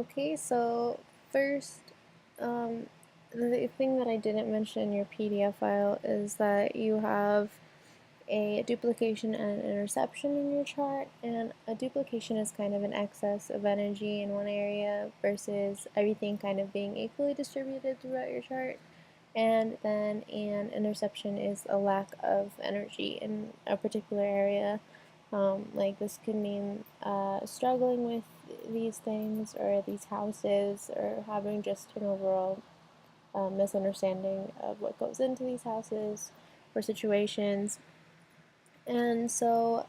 Okay, so first, um, the thing that I didn't mention in your PDF file is that you have a duplication and an interception in your chart, and a duplication is kind of an excess of energy in one area versus everything kind of being equally distributed throughout your chart. And then an interception is a lack of energy in a particular area. Like this could mean struggling with these things or these houses or having just an overall misunderstanding of what goes into these houses or situations. And so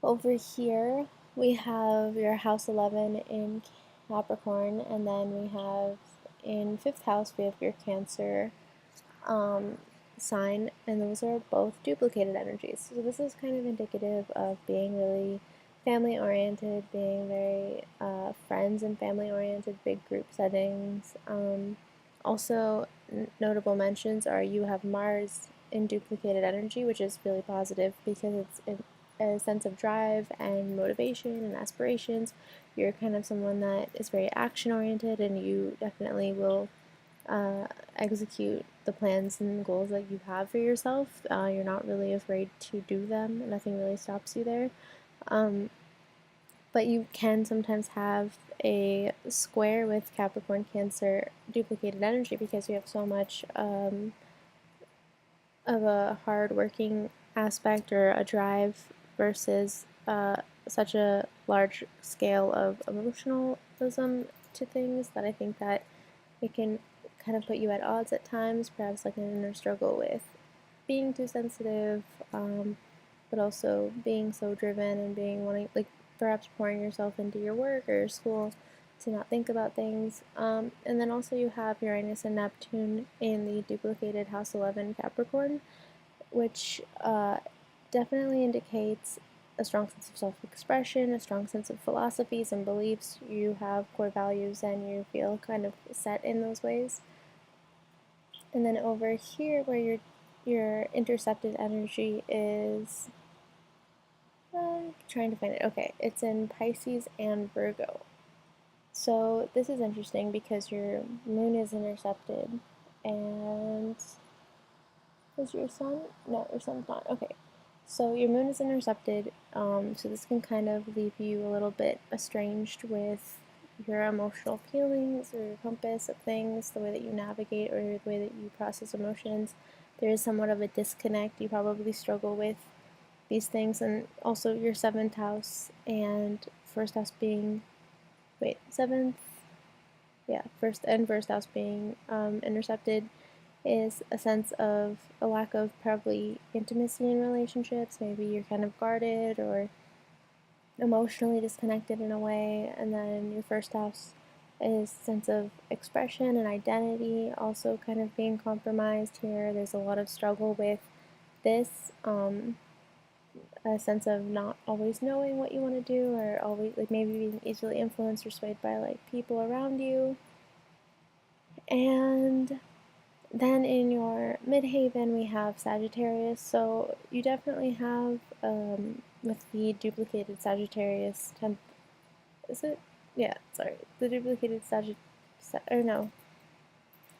over here we have your house 11 in Capricorn, and then we have in 5th house we have your Cancer um, sign, and those are both duplicated energies. So this is kind of indicative of being really family oriented, being very friends and family oriented, big group settings. Also, notable mentions are you have Mars in duplicated energy, which is really positive because it's a sense of drive and motivation and aspirations. You're kind of someone that is very action oriented, and you definitely will execute the plans and goals that you have for yourself. You're not really afraid to do them. Nothing really stops you there. But you can sometimes have a square with Capricorn Cancer duplicated energy because you have so much of a hard working aspect or a drive versus such a large scale of emotionalism to things that I think that it can kind of put you at odds at times, perhaps like an inner struggle with being too sensitive, but also being so driven and being wanting, like perhaps pouring yourself into your work or your school to not think about things. And then also you have Uranus and Neptune in the duplicated House 11 Capricorn, which definitely indicates a strong sense of self-expression, a strong sense of philosophies and beliefs. You have core values and you feel kind of set in those ways. And then over here where your intercepted energy is trying to find it. Okay, it's in Pisces and Virgo. So this is interesting because your moon is intercepted, and is your sun? No, your sun's not. Okay, so your moon is intercepted, so this can kind of leave you a little bit estranged with your emotional feelings or your compass of things, the way that you navigate or the way that you process emotions. There is somewhat of a disconnect. You probably struggle with these things, and also your 7th house and 1st house being, wait, 7th, yeah, first house being intercepted is a sense of a lack of probably intimacy in relationships. Maybe you're kind of guarded or emotionally disconnected in a way. And then your 1st house is sense of expression and identity also kind of being compromised here. There's a lot of struggle with this, a sense of not always knowing what you want to do, or always like maybe being easily influenced or swayed by like people around you. And then in your midhaven, we have Sagittarius. So you definitely have, with the duplicated Sagittarius temp. Is it? Yeah, sorry. The duplicated or no.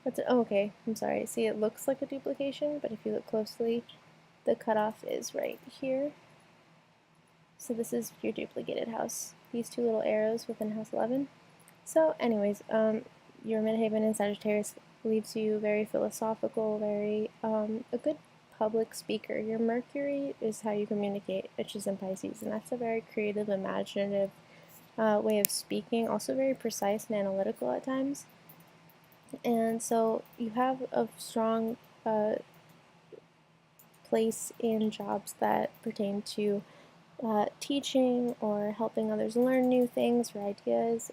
That's it. Oh, okay. I'm sorry. See, it looks like a duplication, but if you look closely, the cutoff is right here. So this is your duplicated house. These two little arrows within house 11. So, anyways, your midhaven in Sagittarius leaves you very philosophical, very a good public speaker. Your Mercury is how you communicate, which is in Pisces, and that's a very creative, imaginative way of speaking. Also very precise and analytical at times. And so you have a strong place in jobs that pertain to teaching or helping others learn new things or ideas,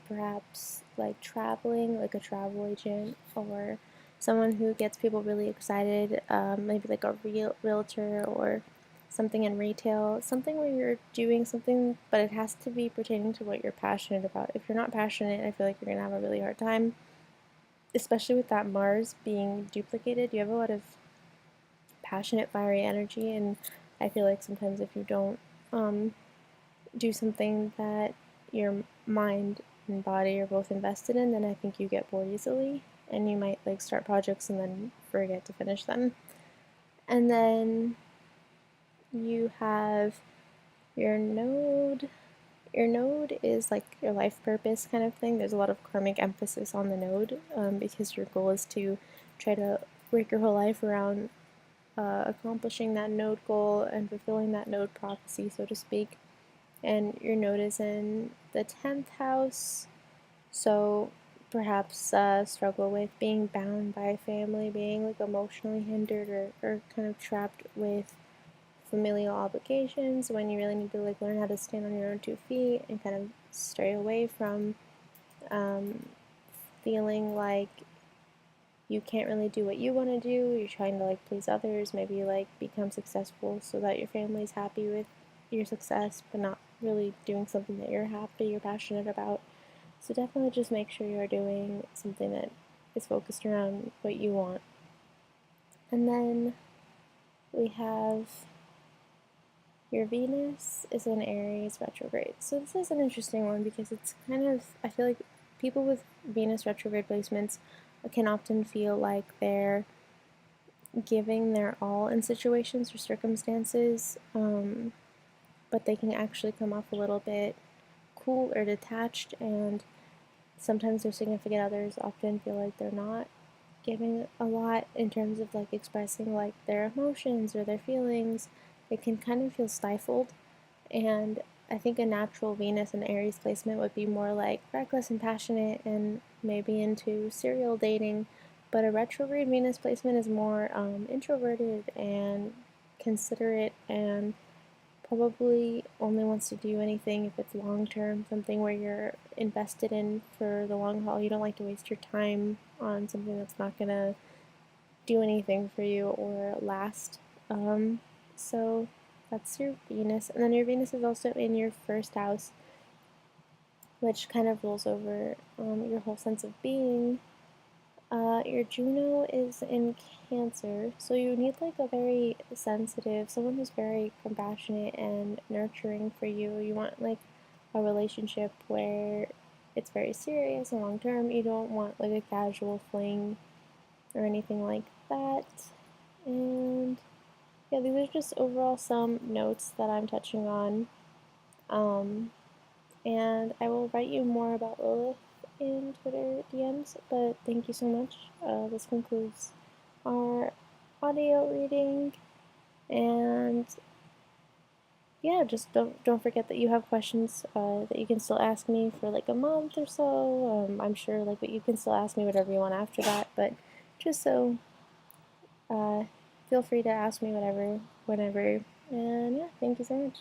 perhaps like traveling, like a travel agent, or someone who gets people really excited, maybe like a realtor or something in retail, something where you're doing something, but it has to be pertaining to what you're passionate about. If you're not passionate, I feel like you're going to have a really hard time, especially with that Mars being duplicated. You have a lot of passionate, fiery energy, and I feel like sometimes if you don't do something that your mind and body are both invested in, then I think you get bored easily, and you might like start projects and then forget to finish them. And then you have your node. Your node is like your life purpose kind of thing. There's a lot of karmic emphasis on the node, because your goal is to try to work your whole life around accomplishing that node goal and fulfilling that node prophecy, so to speak. And your node is in the 10th house, so perhaps struggle with being bound by family, being like emotionally hindered or kind of trapped with familial obligations when you really need to like learn how to stand on your own 2 feet and kind of stray away from um, feeling like you can't really do what you want to do. You're trying to like please others, maybe like become successful so that your family's happy with your success, but not really doing something that you're happy, you're passionate about. So definitely just make sure you're doing something that is focused around what you want. And then we have your Venus is in Aries retrograde. So this is an interesting one because it's kind of, I feel like people with Venus retrograde placements can often feel like they're giving their all in situations or circumstances, but they can actually come off a little bit cool or detached, and sometimes their significant others often feel like they're not giving a lot in terms of like expressing like their emotions or their feelings. It can kind of feel stifled, and I think a natural Venus and Aries placement would be more like reckless and passionate and maybe into serial dating, but a retrograde Venus placement is more introverted and considerate and probably only wants to do anything if it's long term, something where you're invested in for the long haul. You don't like to waste your time on something that's not gonna do anything for you or last. So that's your Venus. And then your Venus is also in your first house, which kind of rules over your whole sense of being. Your Juno is in Cancer, so you need like a very sensitive, someone who's very compassionate and nurturing for you. You want like a relationship where it's very serious and long term. You don't want like a casual fling or anything like that. And yeah, these are just overall some notes that I'm touching on. Um, and I will write you more about Lilith in Twitter DMs, but thank you so much. This concludes our audio reading, and yeah, just don't forget that you have questions that you can still ask me for like a month or so. I'm sure like but you can still ask me whatever you want after that, but just so uh, feel free to ask me whatever, whenever. And yeah, thank you so much.